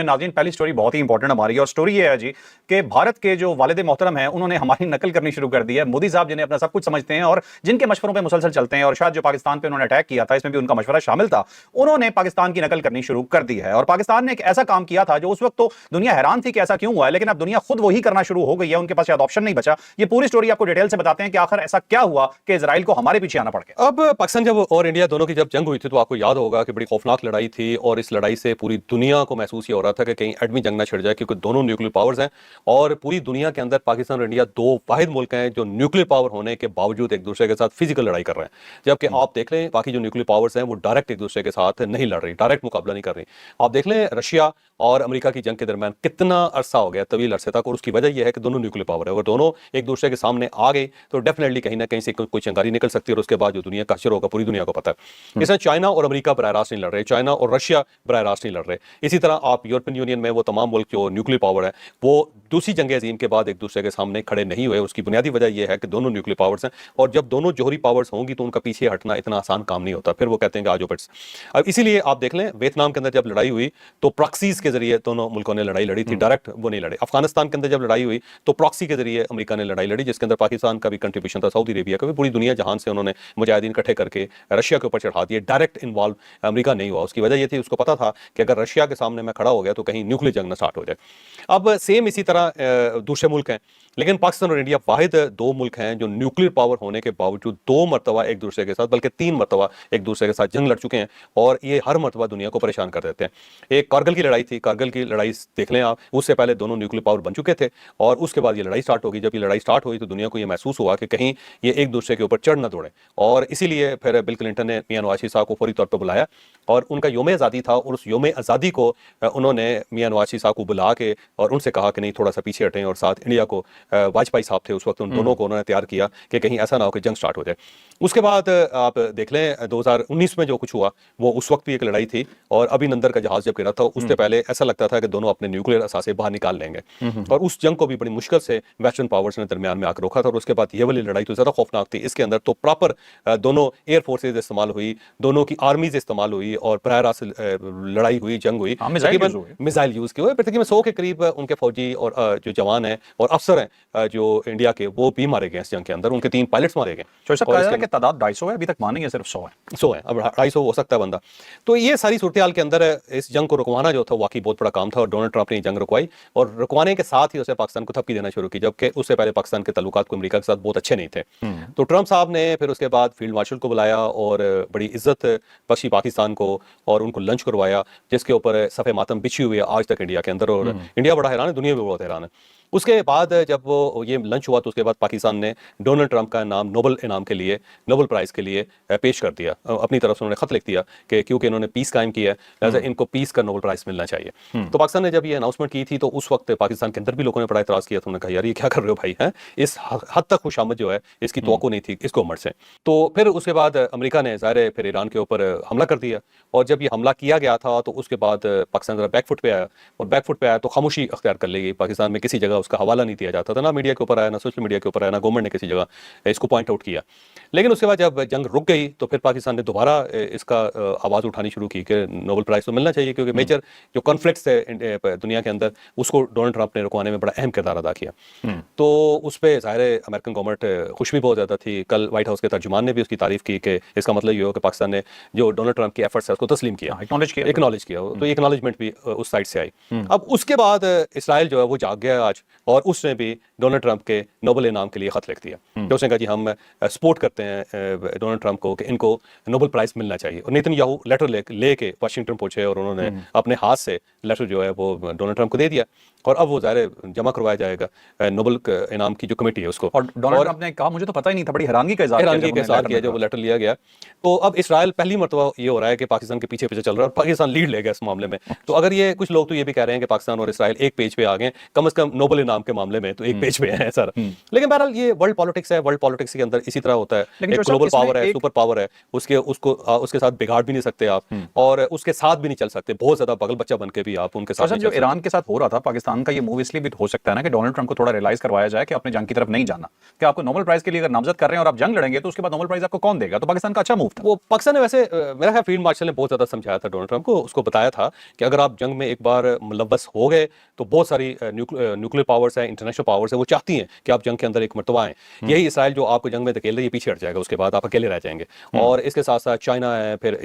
नाज़रीन, पहली स्टोरी बहुत ही इंपॉर्टेंट हमारी है और स्टोरी ये है जी कि भारत के जो वालिद मोहतरम हैं उन्होंने हमारी नकल करनी शुरू कर दी है। मोदी साहब जिन्हें अपना सब कुछ समझते हैं और जिनके मशवरों पे मुसलसल चलते हैं, और शायद जो पाकिस्तान पे उन्होंने अटैक किया था इसमें भी उनका मशवरा शामिल था, उन्होंने पाकिस्तान की नकल करनी शुरू कर दी है। और पाकिस्तान ने एक ऐसा काम किया था जो उस वक्त तो दुनिया हैरान थी कि ऐसा क्यों हुआ है, लेकिन अब दुनिया खुद वही करना शुरू हो गई है, उनके पास शायद ऑप्शन नहीं बचा। ये पूरी स्टोरी आपको डिटेल से बताते हैं कि आखिर ऐसा क्या हुआ कि इजराइल को हमारे पीछे आना पड़ गया। अब पाकिस्तान जब और इंडिया दोनों की जब जंग हुई थी तो आपको याद होगा कि बड़ी खौफनाक लड़ाई थी और इस लड़ाई से पूरी दुनिया को महसूस ये हो रहा था कि कहीं एडमी जंग ना छिड़ जाए, क्योंकि दोनों न्यूक्लियर पावर्स हैं और पूरी दुनिया के अंदर पाकिस्तान और इंडिया दो वाहिद मुल्क हैं जो न्यूक्लियर पावर होने के बावजूद एक दूसरे के साथ फिजिकल लड़ाई कर रहे हैं। जबकि आप देख लें बाकी जो न्यूक्लियर पावर्स हैं वो डायरेक्ट एक दूसरे के साथ नहीं लड़ रही, डायरेक्ट मुकाबला नहीं कर रही। आप देख लें रशिया और अमेरिका की जंग के दरमियान कितना अरसा हो गया, तवील अरसे तक, और उसकी वजह यह है कि दोनों न्यूक्लियर पावर है। अगर दोनों एक दूसरे के सामने आ गई तो डेफिनेटली कहीं ना कहीं से कोई चिंगारी निकल सकती है और उसके बाद जो दुनिया का हश्र होगा पूरी दुनिया को पता है। इसमें चाइना और अमेरिका बरह रास्त नहीं लड़ रहे, चाइना और रशिया बरह रास्त नहीं लड़ रहे। इसी तरह आप यूरोपियन यूनियन में वो तमाम मुल्क जो न्यूक्लियर पावर है वो दूसरी जंग अजीम के बाद एक दूसरे के सामने खड़े नहीं हुए। उसकी बुनियादी वजह यह है कि दोनों न्यूक्लियर पावर्स हैं और जब दोनों जोहरी पावर्स होंगी तो उनका पीछे हटना इतना आसान काम नहीं होता। फिर वो कहते हैं कि आजो पिट्स। अब इसीलिए आप देख लें वियतनाम के अंदर जब लड़ाई हुई तो प्रॉक्सीज के जरिए दोनों मुल्कों ने लड़ाई लड़ी थी, डायरेक्ट वो नहीं लड़े। अफगानिस्तान के अंदर जब लड़ाई हुई तो प्रॉक्सी के जरिए अमेरिका ने लड़ाई लड़ी, जिसके अंदर पाकिस्तान का भी कंट्रीब्यूशन था, सऊदी अरेबिया का भी। पूरी दुनिया जहां से उन्होंने मुजाहिदीन इकट्ठे करके रशिया के ऊपर चढ़ा दिए। डायरेक्ट इन्वॉल्व अमेरिका नहीं हुआ। उसकी वजह यह थी उसको पता था कि अगर रशिया के सामने मैं खड़ा हो गया तो कहीं न्यूक्लियर जंग ना स्टार्ट हो जाए। अब सेम इसी तरह दूसरे मुल्क हैं, लेकिन पाकिस्तान और इंडिया वाहिद दो मुल्क हैं जो न्यूक्लियर पावर होने के बावजूद दो मरतबा एक दूसरे के साथ, बल्कि तीन मरतबा एक दूसरे के साथ जंग लड़ चुके हैं और ये हर मरतबा दुनिया को परेशान कर देते हैं। एक कारगिल की लड़ाई थी, कारगिल की लड़ाई देख लें आप, उससे पहले दोनों न्यूक्लियर पावर बन चुके थे और उसके बाद ये लड़ाई स्टार्ट होगी। जब ये लड़ाई स्टार्ट हुई तो दुनिया को ये महसूस हुआ कि कहीं ये एक दूसरे के ऊपर चढ़ न दौड़े, और इसीलिए फिर बिल क्लिंटन ने मियां नवाज शरीफ साहब को फौरी तौर पर बुलाया और उनका योम आज़ादी था और उस योम आज़ादी को उन्होंने मियां नवाज शरीफ साहब को बुला के और उनसे कहा कि नहीं थोड़ा सा पीछे हटें, और साथ इंडिया को वाजपेयी साहब थे उस वक्त, उन दोनों को उन्होंने तैयार किया कि कहीं ऐसा ना हो कि जंग स्टार्ट हो जाए। उसके बाद आप देख लें 2019 में जो कुछ हुआ वो उस वक्त भी एक लड़ाई थी और अभिनंदन का जहाज जब गिरा था उससे पहले ऐसा लगता था कि दोनों अपने न्यूक्लियर असासे बाहर निकाल लेंगे और उस जंग को भी बड़ी मुश्किल से वेस्टर्न पावर्स ने दरमियान में आकर रोका था। और उसके बाद ये वाली लड़ाई तो ज्यादा खौफनाक थी। इसके अंदर तो प्रॉपर दोनों एयर फोर्सेज इस्तेमाल हुई, दोनों की आर्मीज इस्तेमाल हुई और बरह रास्त लड़ाई हुई, जंग हुई, मिसाइल यूज किए हुए। तकरीबन 100 के करीब उनके फौजी और जो जवान हैं और अफसर हैं जो इंडिया के, वो भी मारे गए इस जंग के अंदर। उनके 3 पायलट्स मारे गए। तादाद 250 है, अभी तक मानेंगे सिर्फ 100 है। 100 है, अब 250 हो सकता है बंदा। तो ये सारी सूरत हाल के अंदर इस जंग को रुकवाना जो था वाकई बहुत बड़ा काम था और डोनाल्ड ट्रंप ने जंग रुकवाई और रुकवाने के साथ ही उसे पाकिस्तान को थपकी देना शुरू की, जबकि उससे पहले पाकिस्तान के ताल्लुकात को अमेरिका के साथ बहुत अच्छे नहीं थे। तो ट्रंप साहब ने फिर उसके बाद फील्ड मार्शल को बुलाया और बड़ी इज्जत बख्शी पाकिस्तान को और उनको लंच करवाया, जिसके ऊपर सफ़े मातम बिछी हुई है आज तक इंडिया के अंदर। और इंडिया बड़ा हैरान है, दुनिया भी बहुत हैरान है। उसके बाद जब वो ये लंच हुआ तो उसके बाद पाकिस्तान ने डोनाल्ड ट्रंप का नाम नोबल इनाम के लिए, नोबल प्राइज़ के लिए पेश कर दिया। अपनी तरफ से उन्होंने खत लिख दिया कि क्योंकि इन्होंने पीस कायम किया है लिहाजा इनको पीस का नोबल प्राइज़ मिलना चाहिए। तो पाकिस्तान ने जब ये अनाउंसमेंट की थी तो उस वक्त पाकिस्तान के अंदर भी लोगों ने बड़ा इतराज़ किया। तो उन्होंने कहा यार ये क्या कर रहे हो भाई, हैं इस हद तक खुशामद जो है इसकी तवक्को नहीं थी इसको उमर से। तो फिर उसके बाद अमेरिका ने ज़ाहिर फिर ईरान के ऊपर हमला कर दिया और जब ये हमला किया गया था तो उसके बाद पाकिस्तान ज़रा बैकफुट पे आया और बैकफुट पे आया तो खामोशी अख्तियार कर ली गई। पाकिस्तान में किसी जगह उसका हवाला नहीं दिया जाता था, ना मीडिया के ऊपर आया, ना सोशल मीडिया के ऊपर आया, ना गवर्नमेंट ने किसी जगह इसको पॉइंट आउट किया। लेकिन उसके बाद जब जंग रुक गई तो फिर पाकिस्तान ने दोबारा इसका आवाज़ उठानी शुरू की कि नोबल प्राइज़ तो मिलना चाहिए, क्योंकि मेजर जो कॉन्फ्लिक्ट्स है दुनिया के अंदर उसको डोनाल्ड ट्रंप ने रुकवाने में बड़ा अहम किरदार अदा किया। तो उस पर ज़ाहिर अमेरिकन गवर्नमेंट खुश भी बहुत ज़्यादा थी। कल व्हाइट हाउस के तर्जुमान ने भी उसकी तारीफ की कि इसका मतलब ये हो कि पाकिस्तान ने जो डोनाल्ड ट्रंप की एफर्ट्स है उसको तस्लीम किया, एक्नॉलेज किया। तो ये एक्नॉलेजमेंट भी उस साइड से आई। अब उसके बाद इसराइल जो है वो जाग गया आज और उसने भी डोनाल्ड ट्रंप के नोबल इनाम के लिए खत लिख दिया। तो उसने कहा जी हम सपोर्ट करते हैं डोनाल्ड ट्रंप को कि इनको नोबल प्राइज़ मिलना चाहिए। और नेतन्याहू लेटर लेके वाशिंगटन पहुंचे और उन्होंने अपने हाथ से लेटर जो है वो डोनाल्ड ट्रंप को दे दिया और अब वो ज़ाहिर जमा करवाया जाएगा नोबल इनाम की जो कमेटी है उसको। और डोनाल्ड ट्रंप ने कहा मुझे तो पता ही नहीं था, बड़ी हैरानगी का इज़हार किया जो वो लेटर लिया गया। तो अब इसराइल पहली मरतबा ये हो रहा है कि पाकिस्तान के पीछे पीछे चल रहा है और पाकिस्तान लीड ले गया इस मामले में। तो अगर ये कुछ लोग तो ये भी कह रहे हैं कि पाकिस्तान और इसराइल एक पेज पे आ गए, कम से कम नोबल ग्लोबल इनाम के मामले में तो एक पेज पे है सर। लेकिन बहरहाल ये वर्ल्ड पॉलिटिक्स है, वर्ल्ड पॉलिटिक्स के अंदर इसी तरह होता है। लेकिन एक जो ग्लोबल साहब पावर है, इसमें सुपर पावर है, उसके साथ बिगाड़ भी नहीं सकते आप और उसके साथ भी नहीं चल सकते। बहुत ज्यादा बगल बच्चा बन के भी आप उनके साथ सर नहीं जो चल सकते। ईरान के साथ हो रहा था पाकिस्तान का ये मूव इसलिए भी हो सकता है ना कि डोनाल्ड ट्रंप को थोड़ा रियलाइज करवाया जाए कि अपने जंग की तरफ नहीं जाना, कि आपको नोबेल प्राइज के लिए अगर नामजद कर रहे हैं और आप जंग लड़ेंगे तो उसके बाद नोबेल प्राइज आपको कौन देगा। तो पाकिस्तान का अच्छा मूव था। वो पाकिस्तान ने वैसे मेरा ख्याल फील्ड मार्शल ने बहुत ज्यादा समझाया था डोनाल्ड ट्रंप को, उसको बताया था कि अगर आप जंग में एक बार मुलव्वस हो गए तो बहुत सारी न्यूक्लियर पावर्स हैं, इंटरनेशनल पावर्स है, वो चाहती हैं कि आप जंग के अंदर एक मरतबा आएं। यही इसराइल जो आपको जंग में धकेल रही है पीछे हट जाएगा, उसके बाद आप अकेले रह जाएंगे। और इसके साथ साथ चाइना है, फिर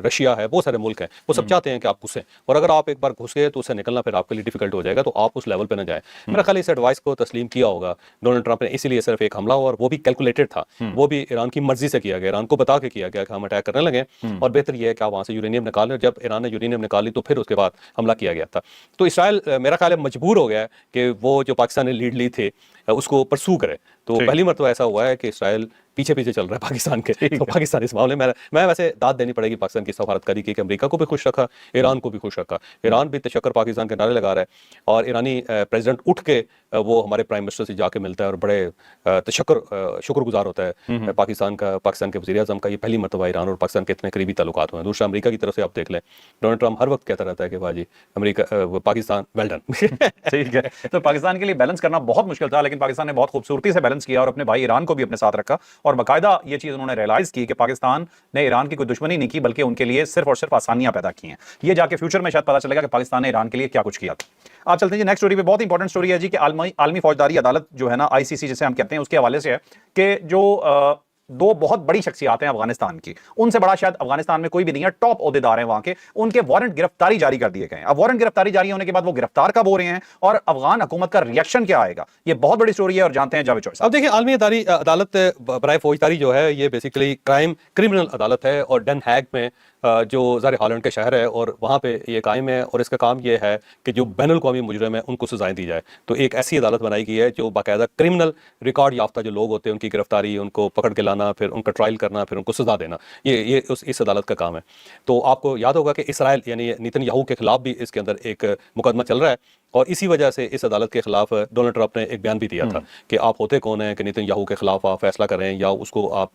रशिया है, बहुत सारे मुल्क हैं, वो सब चाहते हैं कि आप घुसें। और अगर आप एक बार घुस गए तो उससे निकलना फिर आपके लिए डिफिकल्ट हो जाएगा, तो आप उस लेवल पे ना जाए। मेरा ख्याल इस एडवाइस को तस्लीम किया होगा डोनाल्ड ट्रंप ने, इसीलिए सिर्फ एक हमला हुआ और वो भी कैलकुलेटेड था, वो भी ईरान की मर्जी से किया गया, ईरान को बता के किया गया कि हम अटैक करने लगे और बेहतर यह है कि आप वहां से यूरेनियम निकाल लें। जब ईरान ने यूरेनियम निकाली तो फिर उसके बाद हमला किया गया था। तो इसराइल मेरा ख्याल है मजबूर हो गया है कि वो जो पाकिस्तान ने लीड ली थी उसको परसू करे। तो पहली मरतबा ऐसा हुआ है कि इसराइल पीछे पीछे चल रहा है पाकिस्तान के। तो पाकिस्तान इस मामले में मैं वैसे दाद देनी पड़ेगी पाकिस्तान की सफारतकारी की कि अमेरिका को भी खुश रखा, ईरान को भी खुश रखा। ईरान भी तशक्कर पाकिस्तान के नारे लगा रहा है और ईरानी प्रेसिडेंट उठ के वो हमारे प्राइम मिनिस्टर से जाके मिलता है और बड़े तशक्कर शुक्रगुजार होता है पाकिस्तान के वज़ीर आज़म का। ये पहली मरतबा ईरान और पाकिस्तान के इतने करीबी ताल्लुकात हुए हैं। दूसरा अमेरिका की तरफ से आप देख लें, डोनाल्ड ट्रंप हर वक्त कहता रहता है कि भाई अमेरिका पाकिस्तान वेल डन। ठीक है, तो पाकिस्तान के लिए बैलेंस करना बहुत मुश्किल था, लेकिन पाकिस्तान ने बहुत खूबसूरती से बैलेंस किया और अपने भाई ईरान को भी अपने साथ रखा। और बाकायदा ये चीज उन्होंने रियलाइज की कि पाकिस्तान ने ईरान की कोई दुश्मनी नहीं की, बल्कि उनके लिए सिर्फ और सिर्फ आसानियां पैदा की हैं। ये जाके फ्यूचर में शायद पता चलेगा कि पाकिस्तान ने ईरान के लिए क्या कुछ किया था। आप चलते हैं जी नेक्स्ट स्टोरी पे। बहुत इंपॉर्टेंट स्टोरी है जी कि आलमी फौजदारी अदालत जो है ना, आईसीसी जिसे हम कहते हैं, उसके हवाले से है कि जो दो बहुत बड़ी शख्सियात हैं अफगानिस्तान की, उनसे बड़ा शायद अफगानिस्तान में कोई भी नहीं है, टॉप ओहदेदार हैं वहां के, उनके वारंट गिरफ्तारी जारी कर दिए गए हैं। अब वारंट गिरफ्तारी जारी होने के बाद वो गिरफ्तार कब हो रहे हैं और अफगान हुकूमत का रिएक्शन क्या आएगा, ये बहुत बड़ी स्टोरी है और जानते हैं जावेद चौधरी। अब देखिए, आलमी अदालत बराए फौजदारी जो है ये बेसिकली क्रिमिनल अदालत है और डन हैग में जो ज़ाहिर हॉलैंड के शहर है और वहाँ पे ये कायम है और इसका काम ये है कि जो बैनुल क़ौमी मुजरिम है उनको सजाएं दी जाए। तो एक ऐसी अदालत बनाई गई है जो बाकायदा क्रिमिनल रिकॉर्ड याफ्ता जो लोग होते हैं उनकी गिरफ्तारी, उनको पकड़ के लाना, फिर उनका ट्रायल करना, फिर उनको सजा देना, ये इस अदालत का काम है। तो आपको याद होगा कि इसराइल यानी नेतन्याहू के खिलाफ भी इसके अंदर एक मुकदमा चल रहा है और इसी वजह से इस अदालत के खिलाफ डोनाल्ड ट्रंप ने एक बयान भी दिया था कि आप होते कौन हैं कि नेतन्याहू के खिलाफ आप फैसला करें या उसको आप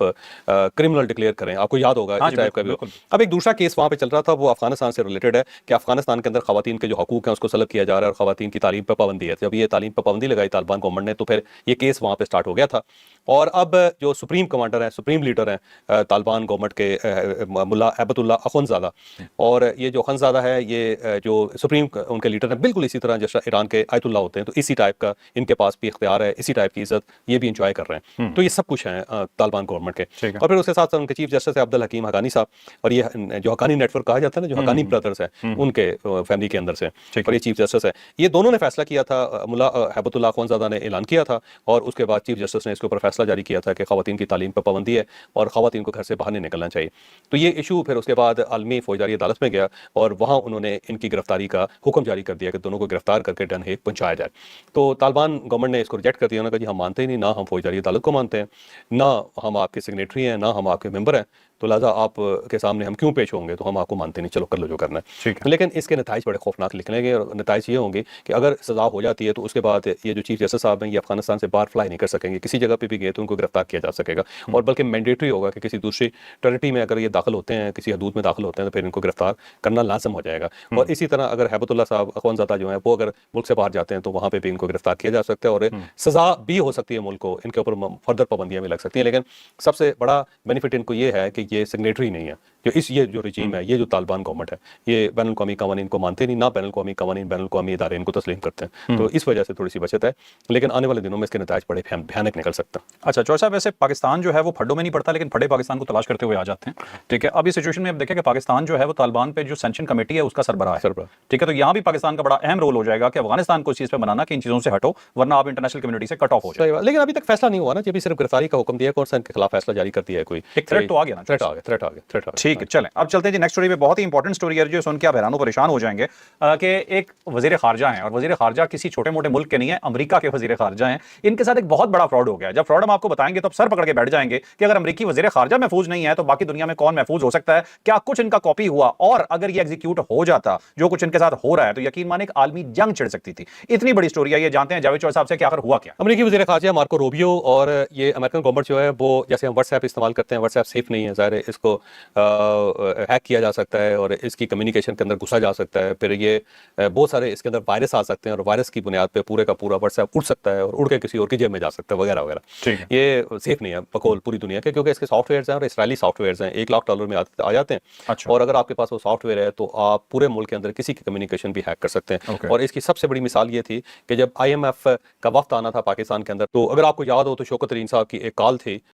क्रिमिनल डिक्लेयर करें। आपको याद होगा इस टाइप का भी। अब एक दूसरा केस वहाँ पे चल रहा था, वो अफगानिस्तान से रिलेटेड है कि अफगानिस्तान के अंदर खवातीन के जो हकूक हैं उसको सलब किया जा रहा है और खवातीन की तालीम पर पाबंदी है। जब ये तालीम पर पाबंदी लगाई तालिबान गवर्नमेंट ने तो फिर ये केस वहाँ पे स्टार्ट हो गया था। और अब जो सुप्रीम कमांडर हैं, सुप्रीम लीडर हैं तालिबान गवर्नमेंट के मुल्ला अहबतुल्ला अखुंज़ादा, और ये जो अखुंज़ादा है ये जो सुप्रीम उनके लीडर हैं बिल्कुल इसी तरह जैसा ईरान के आयतुल्ला होते हैं, तो इसी टाइप का इनके पास भी इख्तियार है, इसी टाइप की इज्जत ये भी इंजॉय कर रहे हैं। तो ये सब कुछ है तालिबान गवर्नमेंट के। और फिर उसके साथ साथ उनके चीफ जस्टिस है अब्दुल हकीम हकानी साहब, और ये जो हकानी नेटवर्क कहा जाता है ना, जो हकानी ब्रदर्स हैं उनके फैमिली के अंदर से, और ये चीफ जस्टिस है। ये दोनों ने फैसला किया था, मुल्ला अहबतुल्ला अखुंज़ादा ने ऐलान किया था और उसके बाद चीफ जस्टिस ने इसके ऊपर फैसला जारी किया था कि खवातीन की तालीम पर पाबंदी है और खवातीन को घर से बाहर नहीं निकलना चाहिए। तो ये इशू फिर उसके बाद आलमी फौजदारी अदालत में गया और वहाँ उन्होंने इनकी गिरफ्तारी का हुक्म जारी कर दिया कि दोनों को गिरफ्तार करके डन हेग पहुंचाया जाए। तो तालिबान गवर्नमेंट ने इसको रिजेक्ट कर दिया, उन्होंने कहा जी हम मानते ही नहीं, ना हम फौजदारी अदालत को मानते हैं, ना हम आपके सिग्नेटरी हैं, ना हम आपके मेंबर हैं, तो लिहाजा आप के सामने हम क्यों पेश होंगे, तो हम आपको मानते नहीं, चलो कर लो जो करना है। लेकिन इसके नताइज बड़े खौफनाक निकलेंगे और नताइज ये होंगे कि अगर सज़ा हो जाती है तो उसके बाद ये जो चीफ जस्टिस साहब हैं ये अफगानिस्तान से बाहर फ्लाई नहीं कर सकेंगे, किसी जगह पे भी गए तो उनको गिरफ्तार किया जा सकेगा और बल्कि मैंडेटरी होगा कि किसी दूसरी टेरिटरी में अगर ये दाखिल होते हैं, किसी हदूद में दाखिल होते हैं, तो फिर इनको गिरफ्तार करना लाजम हो जाएगा। और इसी तरह अगर हैबतुल्ला साहब अखुंज़ादा जो है वो अगर मुल्क से बाहर जाते हैं तो वहाँ पर भी इनको गिरफ्तार किया जा सकता है और सज़ा भी हो सकती है मुल्क को, इनके ऊपर फर्दर पाबंदियाँ भी लग सकती हैं। लेकिन सबसे बड़ा बेनिफिट इनको ये है कि ये सिग्नेटरी नहीं है, ये जो रजीम है, ये जो तालिबान गवर्नमेंट है, ये बैनुल क़ौमी क़वानीन को मानते नहीं, ना बैनुल क़ौमी क़वानीन बैनुल क़ौमी इदारे इनको तस्लीम करते हैं। तो इस वजह से थोड़ी सी बचत है, लेकिन आने वाले दिनों में इसके नताइज बड़े भयानक निकल सकता है। अच्छा चौधरी साहब, वैसे पाकिस्तान जो है वो फड्डों में नहीं पड़ता, लेकिन फड्डे पाकिस्तान को तलाश करते हुए आ जाते हैं। ठीक है, अब इस सिचुएशन में अब देखें कि पाकिस्तान जो है वो तालिबान पे जो सैंक्शन कमेटी है उसका सरबराह है। ठीक है, तो यहाँ भी पाकिस्तान का बड़ा अहम रोल हो जाएगा कि अफगानिस्तान को इस चीज़ पर बनाना कि इन चीज़ों से हटो, वरना आप इंटरनेशनल कम्युनिटी से कट ऑफ हो जाए। लेकिन अभी तक फैसला नहीं हुआ ना, जब भी सिर्फ गिरफ्तारी का हुक्म दिया, कौन सा इनके खिलाफ फैसला जारी कर दिया है कोई? एक थ्रेट तो आ गया ना, थ्रेट आ गया। ठीक ठीक है, चलें अब चलते हैं जी नेक्स्ट स्टोरी पे। बहुत ही इंपॉर्टेंट स्टोरी है जो सुन के आप हैरान परेशान हो जाएंगे कि एक वजीर खारजा हैं, और वजीर खारजा किसी छोटे मोटे मुल्क के नहीं है, अमेरिका के वजीर खारजा हैं। इनके साथ एक बहुत बड़ा फ्रॉड हो गया। जब फ्रॉड हम आपको बताएंगे तो आप सर पकड़ के बैठ जाएंगे कि अगर अमेरिकी वजीर खारजा महफूज नहीं है तो बाकी दुनिया में कौन महफूज हो सकता है। क्या कुछ इनका कॉपी हुआ, और अगर ये एग्जीक्यूट हो जाता जो कुछ इनके साथ हो रहा है तो यकीन माने एक आलमी जंग छिड़ सकती थी। इतनी बड़ी स्टोरी है, ये जानते हैं जावेद चौधरी साहब से कि आखिर हुआ क्या। अमेरिकी वज़ीर ख़ारजा मार्को रूबियो और ये अमेरिकन गवर्नमेंट जो है वो, जैसे हम व्हाट्सएप इस्तेमाल करते हैं, व्हाट्सएप सेफ नहीं है, ज़ाहिर है इसको हैक किया जा सकता है और इसकी कम्युनिकेशन के अंदर घुसा जा सकता है। फिर ये बहुत सारे इसके अंदर वायरस आ सकते हैं और वायरस की बुनियाद पे पूरे का पूरा व्हाट्सएप उड़ सकता है और उड़ के किसी और की जेब में जा सकता है वगैरह वगैरह। ठीक है। ये सेफ नहीं है बकौल पूरी दुनिया के, क्योंकि इसके सॉफ्टवेयर्स हैं और इसराइली सॉफ्टवेयर्स हैं, $1 लाख में आ जाते हैं। अच्छा। और अगर आपके पास वो सॉफ्टवेयर है तो आप पूरे मुल्क के अंदर किसी की कम्युनिकेशन भी हैक कर सकते हैं। Okay. और इसकी सबसे बड़ी मिसाल ये थी कि जब IMF का वक्त आना था पाकिस्तान के अंदर, तो अगर आपको याद हो तो शौकत तरीन साहब की एक कॉल थी